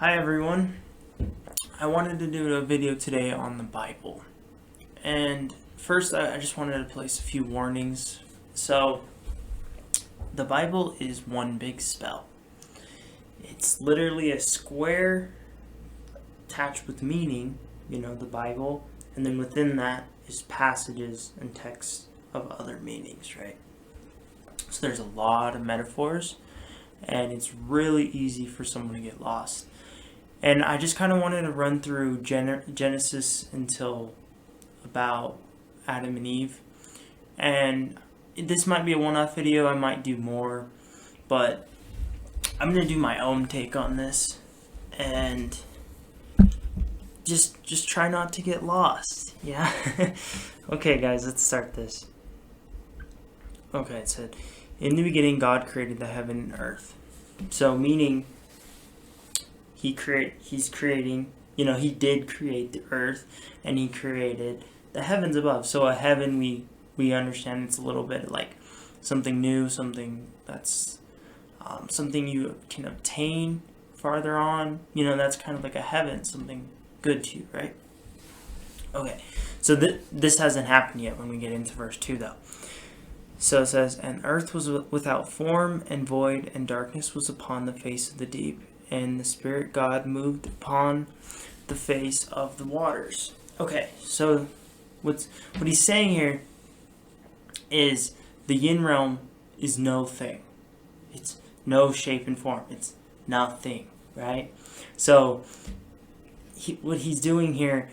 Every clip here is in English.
Hi everyone. I wanted to do a video today on the Bible. And first I just wanted to place a few warnings. So the Bible is one big spell. It's literally a square attached with meaning, the Bible, and then within that is passages and texts of other meanings, right? So there's a lot of metaphors and it's really easy for someone to get lost. And I just kind of wanted to run through Genesis until about Adam and Eve. And this might be a one-off video. I might do more. But I'm going to do my own take on this. And just try not to get lost. Yeah? Okay, guys, let's start this. Okay, it said, in the beginning, God created the heaven and earth. So, meaning... He did create the earth, and he created the heavens above. So a heaven, we understand it's a little bit like something new, something that's something you can obtain farther on. That's kind of like a heaven, something good to you, right? Okay, so this hasn't happened yet when we get into verse 2, though. So it says, and earth was without form and void, and darkness was upon the face of the deep. And the Spirit God moved upon the face of the waters. Okay, so what he's saying here is the yin realm is no thing. It's no shape and form. It's nothing, right? So what he's doing here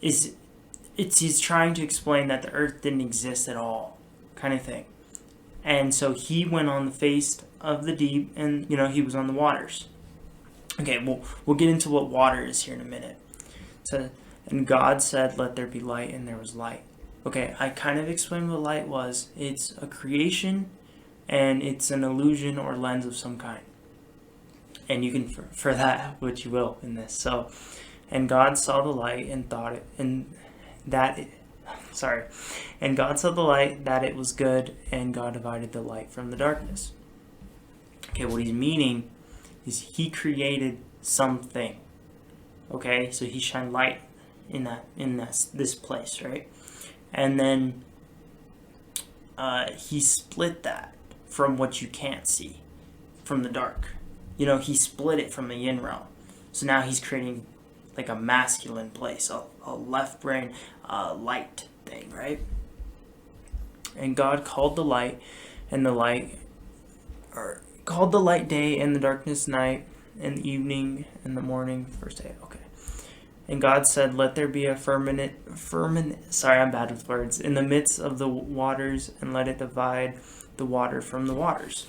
is he's trying to explain that the earth didn't exist at all, kind of thing. And so he went on the face of the deep, and he was on the waters. Okay, we'll get into what water is here in a minute. So, and God said, let there be light, and there was light. Okay, I kind of explained what light was. It's a creation, and it's an illusion or lens of some kind. And you can for that what you will in this. So, and God saw the light and thought it, and God saw the light that it was good, and God divided the light from the darkness. Okay, what he's meaning is he created something. Okay, so he shined light in this place, right? And then he split that from what you can't see, from the dark. He split it from the yin realm. So now he's creating like a masculine place, a left brain light thing, right? And God called the light, called the light day, and the darkness night, and the evening and the morning first day. Okay. And God said, let there be a firmament, sorry, I'm bad with words, in the midst of the waters, and let it divide the water from the waters.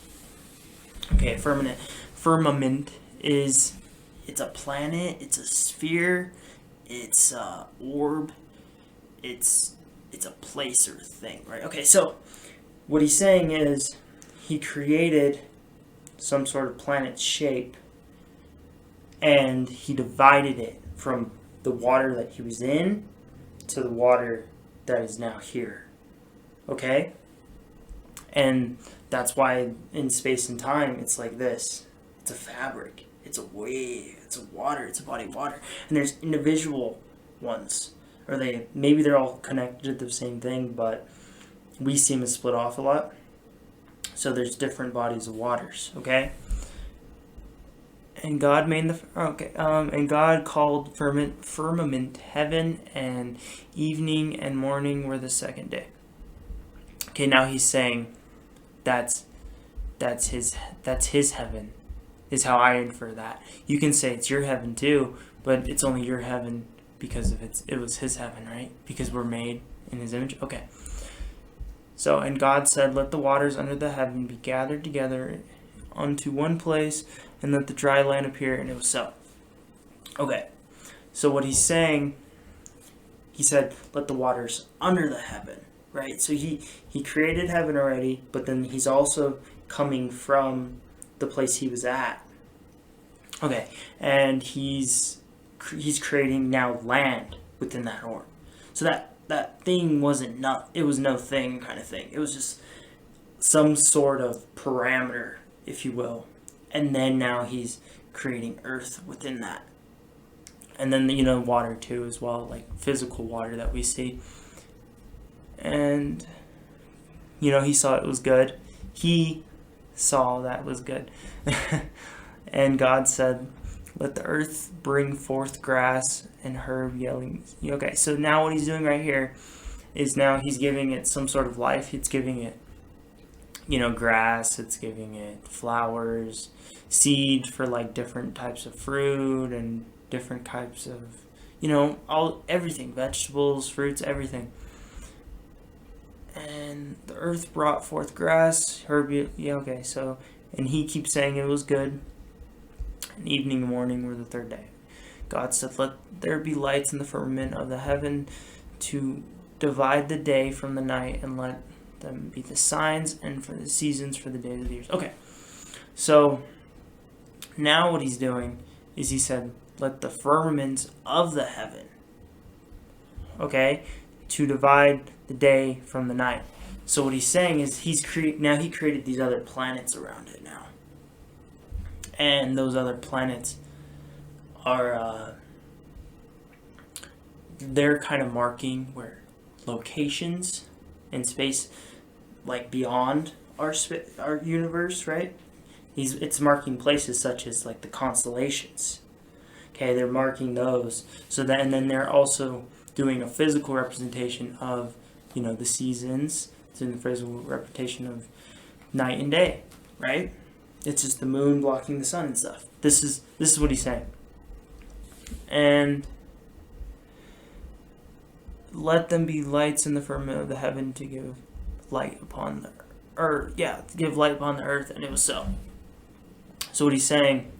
Okay, firmament it's a planet, it's a sphere, it's a orb, it's a place or thing, right? Okay, so what he's saying is he created some sort of planet shape, and he divided it from the water that he was in to the water that is now here. Okay? And that's why in space and time it's like this. It's a fabric. It's a wave. It's a water. It's a body of water. And there's individual ones. Or maybe they're all connected to the same thing, but we see them as split off a lot. So there's different bodies of waters, okay? And God made and God called firmament heaven, and evening and morning were the second day. Okay, now he's saying that's his heaven, is how I infer that. You can say it's your heaven too, but it's only your heaven because it was his heaven, right? Because we're made in his image. Okay. So, and God said, let the waters under the heaven be gathered together unto one place, and let the dry land appear, and it was so. Okay, so what he's saying, he said, let the waters under the heaven, right? So he created heaven already, but then he's also coming from the place he was at. Okay, and he's creating now land within that orb. So that thing it was no thing kind of thing. It was just some sort of parameter, if you will. And then now he's creating earth within that. And then, water too as well, like physical water that we see. And, he saw it was good. He saw that was good. And God said, let the earth bring forth grass and herb yielding. Okay, so now what he's doing right here is now he's giving it some sort of life. It's giving it, grass. It's giving it flowers, seed for like different types of fruit and different types of, everything, vegetables, fruits, everything. And the earth brought forth grass, herb. And he keeps saying it was good. And evening and morning were the third day. God said, let there be lights in the firmament of the heaven to divide the day from the night, and let them be the signs and for the seasons, for the days of the years. Okay, so now what he's doing is he said, let the firmaments of the heaven, to divide the day from the night. So what he's saying is he created these other planets around it now. And those other planets are, they're kind of marking where locations in space, like beyond our universe, right? It's marking places such as like the constellations. Okay, they're marking those. And then they're also doing a physical representation of, the seasons. It's in the physical representation of night and day, right? It's just the moon blocking the sun and stuff. This is what he's saying. And let them be lights in the firmament of the heaven to give light upon the earth. To give light upon the earth, and it was so. So what he's saying,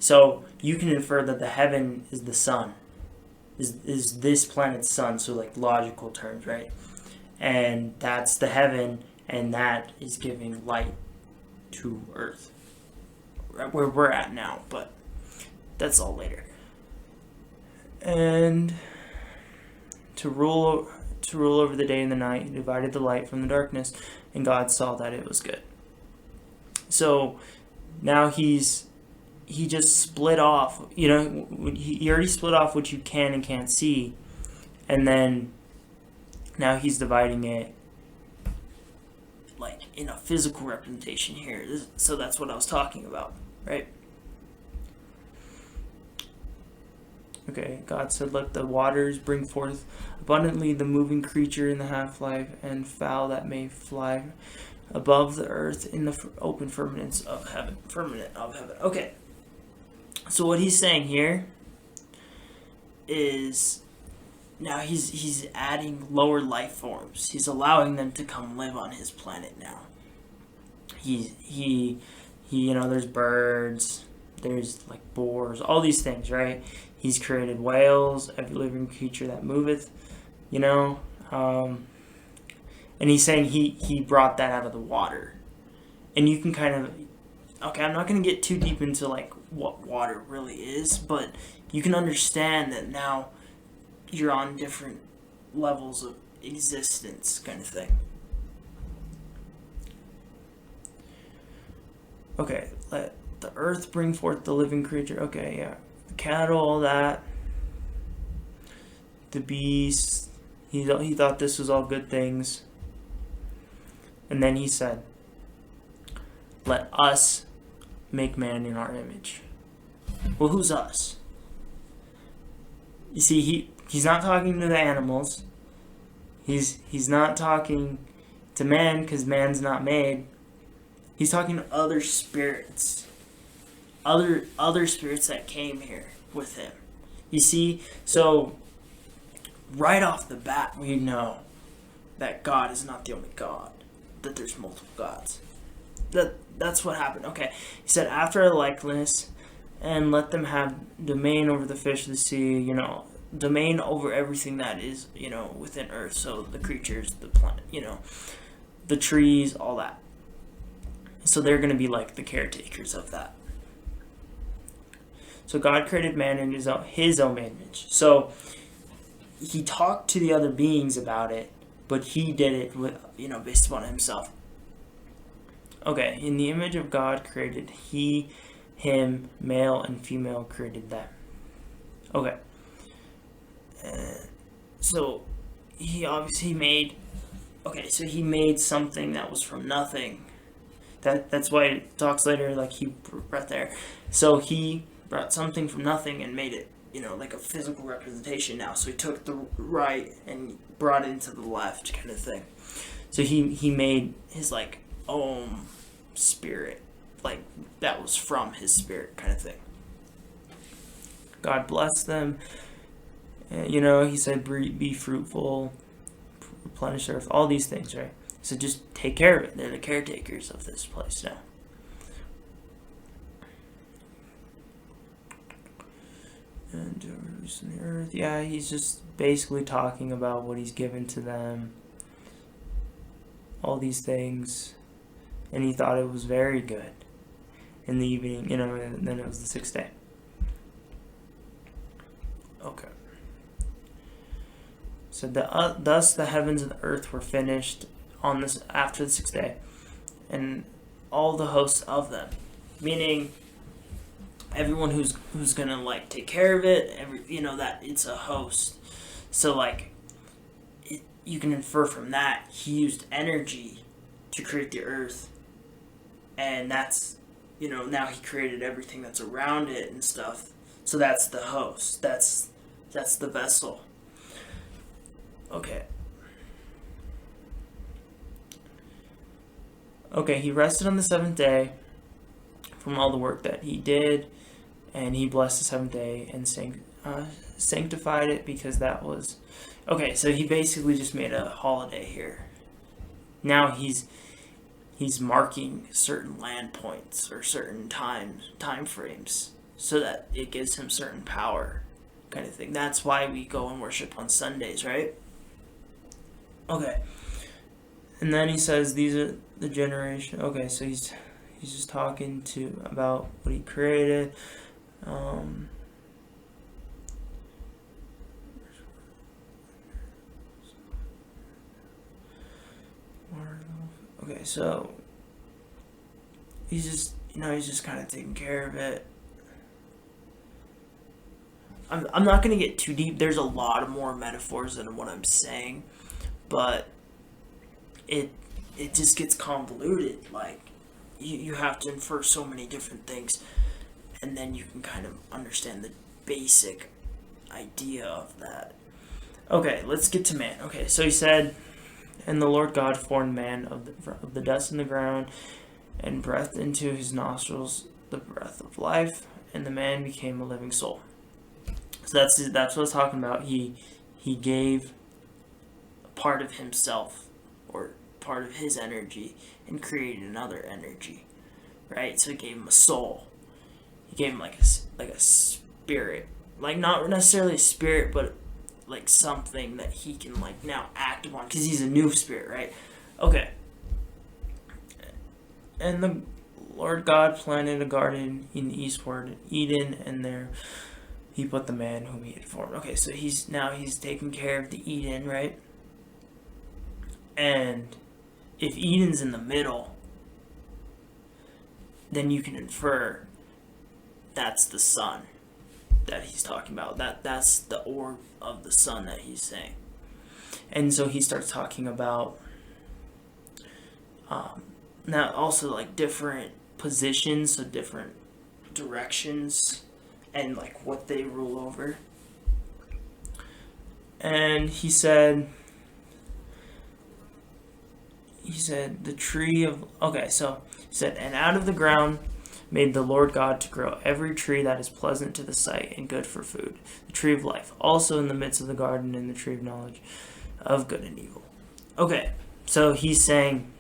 so you can infer that the heaven is the sun. Is this planet's sun, so like logical terms, right? And that's the heaven, and that is giving light to earth, right where we're at now, but that's all later. And to rule over the day and the night, he divided the light from the darkness, and God saw that it was good. So now he just split off, he already split off what you can and can't see, and then now he's dividing it like in a physical representation here. So that's what I was talking about, right? Okay, God said, let the waters bring forth abundantly the moving creature in the half-life, and fowl that may fly above the earth in the open firmament of heaven. Okay, so what he's saying here is now he's adding lower life forms. He's allowing them to come live on his planet now. He there's birds, there's like boars, all these things, right? He's created whales, every living creature that moveth, and he's saying he brought that out of the water. And you can kind of, I'm not going to get too deep into like what water really is, but you can understand that now you're on different levels of existence, kind of thing. Okay, let the earth bring forth the living creature. Okay, yeah. The cattle, all that. The beasts. He thought this was all good things. And then he said, let us make man in our image. Well, who's us? You see, he's not talking to the animals. He's not talking to man, because man's not made. He's talking to other spirits. Other spirits that came here with him. You see, so right off the bat we know that God is not the only God, that there's multiple gods. That's what happened. Okay, he said, after our likeness, and let them have domain over the fish of the sea, domain over everything that is, within earth. So the creatures, the planet, the trees, all that. So they're going to be like the caretakers of that. So God created man in his own image. So he talked to the other beings about it, but he did it with, based upon himself. Okay, in the image of God created he him, male and female, created them. Okay. So he obviously made. Okay, so he made something that was from nothing. That's why it talks later like he brought there. So he brought something from nothing and made it, like a physical representation now. So he took the right and brought it into the left, kind of thing. So he made his like own spirit, like that was from his spirit, kind of thing. God blessed them. He said, be fruitful, replenish the earth, all these things, right? So just take care of it. They're the caretakers of this place now. And release in the earth. Yeah, he's just basically talking about what he's given to them. All these things. And he thought it was very good. In the evening, and then it was the sixth day. Okay. So thus the heavens and the earth were finished on this after the sixth day, and all the hosts of them, meaning everyone who's gonna like take care of it. That it's a host. So you can infer from that he used energy to create the earth, and that's now he created everything that's around it and stuff. So that's the host. That's the vessel. Okay. Okay, he rested on the seventh day from all the work that he did, and he blessed the seventh day and sanctified it because that was... Okay, so he basically just made a holiday here. Now he's marking certain land points or certain time frames so that it gives him certain power, kind of thing. That's why we go and worship on Sundays, right? Okay. And then he says these are the generation. Okay, so he's just talking about what he created. Okay, so he's just kind of taking care of it. I'm not going to get too deep. There's a lot of more metaphors than what I'm saying, but it just gets convoluted. Like you have to infer so many different things, and then you can kind of understand the basic idea of that. Okay, let's get to man. Okay, so he said, and the Lord God formed man of the dust in the ground, and breathed into his nostrils the breath of life, and the man became a living soul. So that's what I was talking about. He gave a part of himself, or part of his energy, and created another energy, right? So he gave him a soul. He gave him like a spirit, like not necessarily a spirit, but like something that he can like now act upon, because he's a new spirit, right? Okay. And the Lord God planted a garden in the eastward, Eden, and there he put the man whom he had formed. Okay, so he's taking care of the Eden, right? And if Eden's in the middle, then you can infer that's the sun that he's talking about. That's the orb of the sun that he's saying. And so he starts talking about now also like different positions, so different directions, and like what they rule over. And he said the tree of... Okay, so he said, and out of the ground made the Lord God to grow every tree that is pleasant to the sight and good for food, the tree of life, also in the midst of the garden, and the tree of knowledge of good and evil. Okay, so he's saying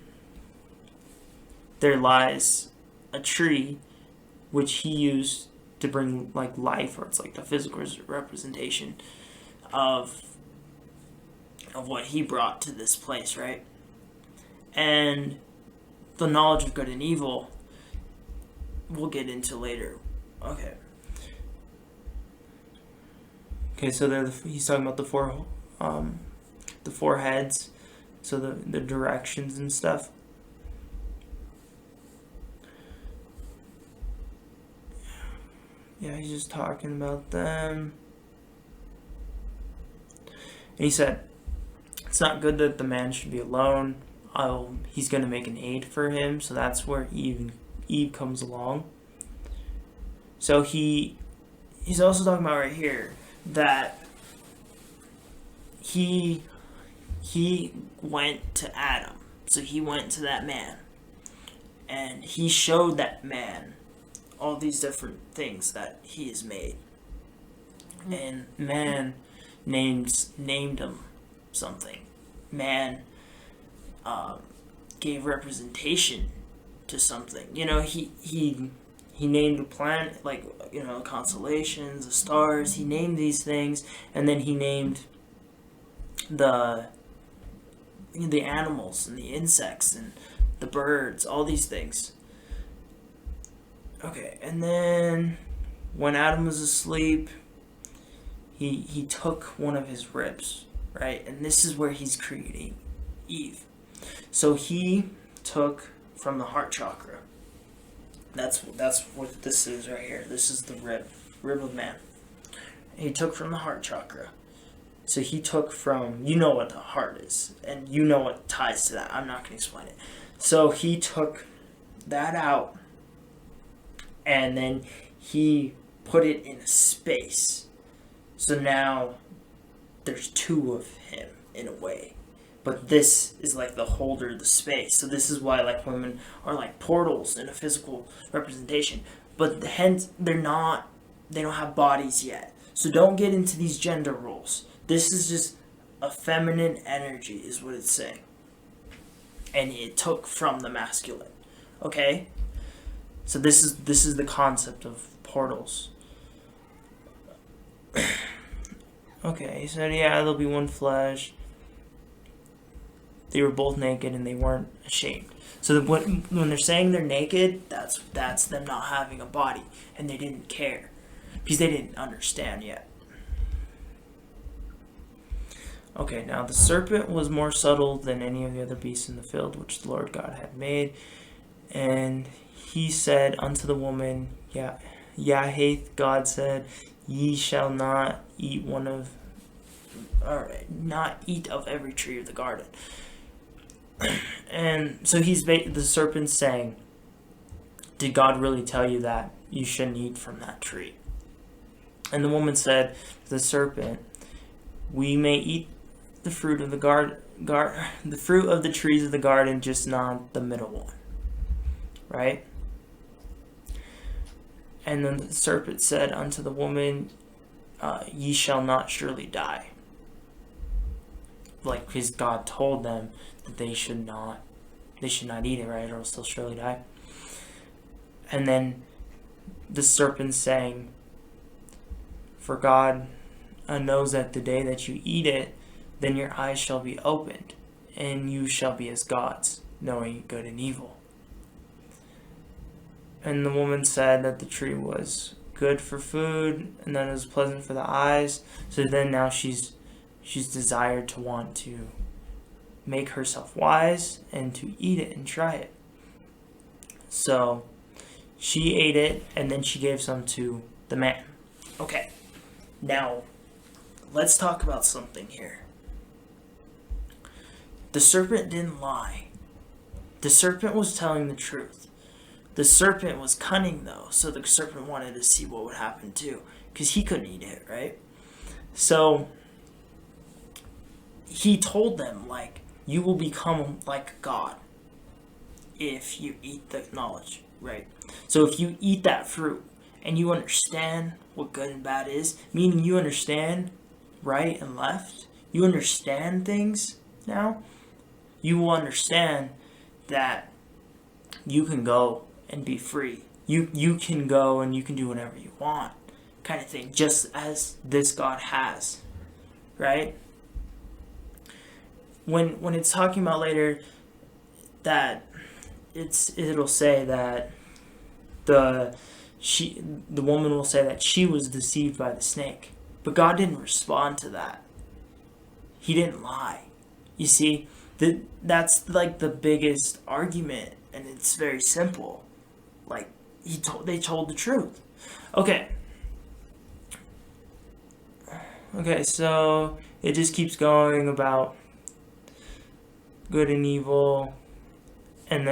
there lies a tree which he used to bring like life, or it's like the physical representation of what he brought to this place, right? And the knowledge of good and evil we'll get into later. Okay, so he's talking about the four heads, so the directions and stuff. Yeah, he's just talking about them. And he said, it's not good that the man should be alone. He's going to make an aid for him. So that's where Eve comes along. So he's also talking about right here that he went to Adam. So he went to that man. And he showed that man all these different things that he has made. And man named him something. Man gave representation to something. You know, he named the planet, like, you know, the constellations, the stars. He named these things, and then he named the animals and the insects and the birds, all these things. Okay, and then when Adam was asleep, he took one of his ribs, right? And this is where he's creating Eve. So he took from the heart chakra. That's what this is right here. This is the rib of man. He took from the heart chakra. So he took from, you know what the heart is, and you know what ties to that. I'm not going to explain it. So he took that out, and then he put it in a space. So now there's two of him in a way. But this is like the holder of the space. So this is why like women are like portals in a physical representation. But hence they don't have bodies yet. So don't get into these gender roles. This is just a feminine energy is what it's saying. And it took from the masculine. Okay? So this is the concept of portals. Okay, he said, yeah, there'll be one flesh. They were both naked and they weren't ashamed. So when they're saying they're naked, that's them not having a body. And they didn't care. Because they didn't understand yet. Okay, now the serpent was more subtle than any of the other beasts in the field which the Lord God had made. And he said unto the woman, Yahath, God said, ye shall not eat not eat of every tree of the garden. And so the serpent's saying, did God really tell you that you shouldn't eat from that tree? And the woman said to the serpent, we may eat the fruit of the fruit of the trees of the garden, just not the middle one. Right? And then the serpent said unto the woman, ye shall not surely die. Like, because God told them that they should not eat it, right? Or else they'll surely die. And then the serpent saying, for God knows that the day that you eat it, then your eyes shall be opened, and you shall be as gods, knowing good and evil. And the woman said that the tree was good for food, and that it was pleasant for the eyes. So then now she's desired to want to make herself wise and to eat it and try it. So she ate it, and then she gave some to the man. Okay, now let's talk about something here. The serpent didn't lie. The serpent was telling the truth. The serpent was cunning, though, so the serpent wanted to see what would happen too, because he couldn't eat it, right? So he told them, like, you will become like God if you eat the knowledge, right? So if you eat that fruit and you understand what good and bad is, meaning you understand right and left, you understand things now, you will understand that you can go and be free. You can go and you can do whatever you want, kind of thing, just as this God has, right? When it's talking about later that it'll say that the woman will say that she was deceived by the snake, but God didn't respond to that. He didn't lie. You see, that's like the biggest argument, and it's very simple. Like they told the truth. Okay, Okay, so it just keeps going about good and evil, and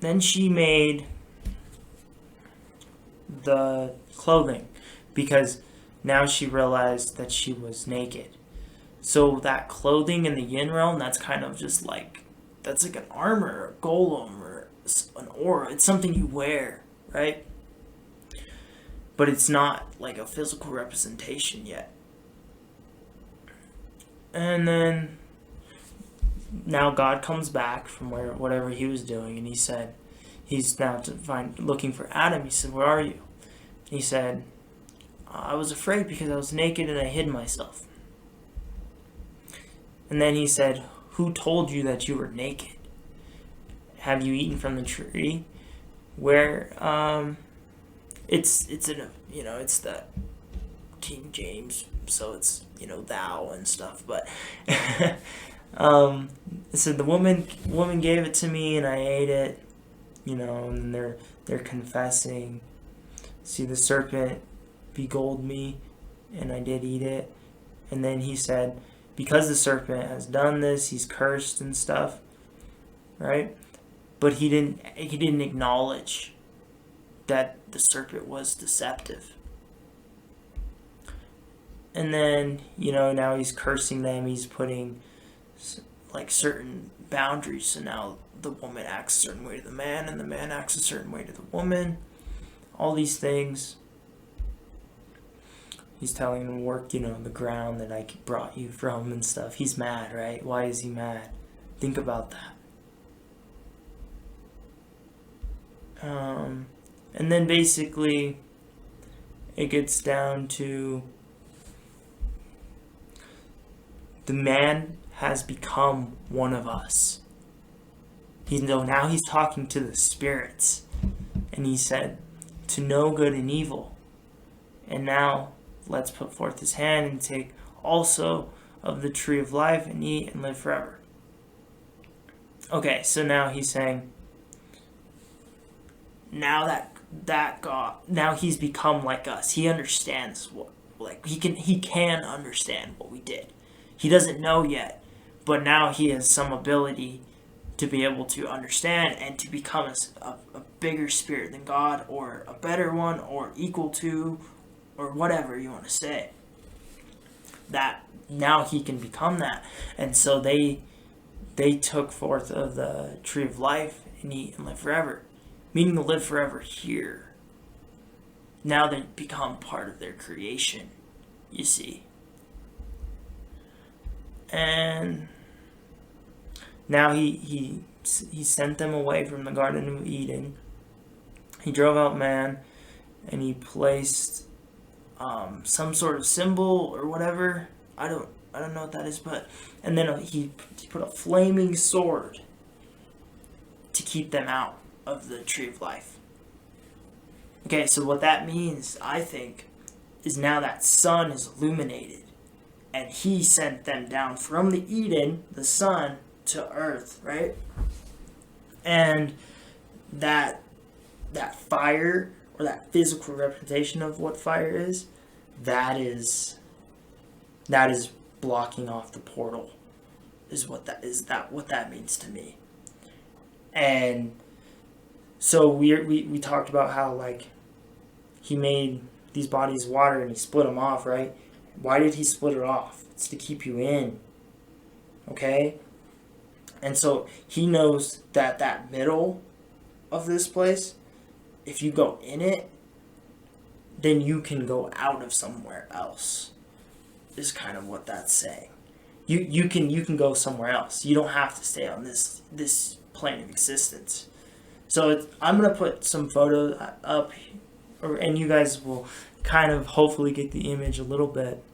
then she made the clothing because now she realized that she was naked. So that clothing in the yin realm, that's kind of just like that's like an armor, a golem, or an aura. It's something you wear, right? But it's not like a physical representation yet. And then now God comes back from whatever he was doing, and he said he's now looking for Adam. He said, "Where are you?" He said, "I was afraid because I was naked and I hid myself." And then he said, "Who told you that you were naked? Have you eaten from the tree?" Where it's in it's the King James, so it's thou and stuff, but it said the woman gave it to me and I ate it, and they're confessing. See, the serpent beguiled me and I did eat it. And then he said, because the serpent has done this, he's cursed and stuff, right? But he didn't acknowledge that the serpent was deceptive. And then, now he's cursing them. He's putting like certain boundaries. So now the woman acts a certain way to the man, and the man acts a certain way to the woman. All these things. He's telling him work, the ground that I brought you from and stuff. He's mad, right? Why is he mad? Think about that. And then basically it gets down to the man has become one of us. Now he's talking to the spirits, and he said to know good and evil. And now let's put forth his hand and take also of the tree of life and eat and live forever. Okay, so now he's saying, now that God, now he's become like us. He understands he can understand what we did. He doesn't know yet, but now he has some ability to be able to understand and to become a bigger spirit than God, or a better one, or equal to, or whatever you want to say. That now he can become that. And so they took forth of the tree of life and eat and live forever. Meaning to live forever here. Now they become part of their creation, you see. And now he sent them away from the Garden of Eden. He drove out man, and he placed some sort of symbol or whatever. I don't know what that is, but and then he put a flaming sword to keep them out of the tree of life. Okay, so what that means, I think, is now that sun is illuminated, and he sent them down from the Eden, the sun, to earth, right? And that fire, or that physical representation of what fire is, that is blocking off the portal, is what that means to me. And so we talked about how like he made these bodies water and he split them off, right? Why did he split it off? It's to keep you in. Okay? And so he knows that middle of this place, if you go in it, then you can go out of somewhere else. Is kind of what that's saying. You can go somewhere else. You don't have to stay on this plane of existence. So I'm gonna put some photos up, and you guys will kind of hopefully get the image a little bit.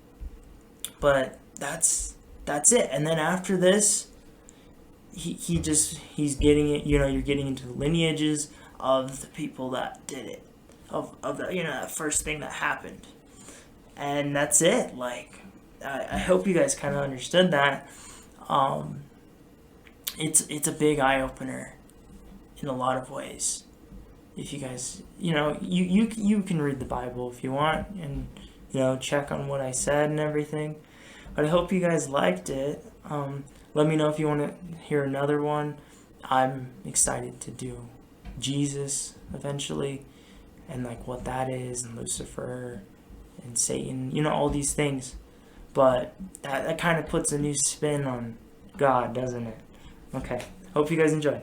But that's it. And then after this, he's getting it. You're getting into the lineages of the people that did it, of the that first thing that happened, and that's it. Like I hope you guys kind of understood that. It's a big eye opener in a lot of ways. if you guys, you can read the Bible if you want, and check on what I said and everything. But I hope you guys liked it. Let me know if you want to hear another one. I'm excited to do Jesus eventually, and like what that is, and Lucifer and Satan, all these things. But that kind of puts a new spin on God, doesn't it? Okay. Hope you guys enjoy.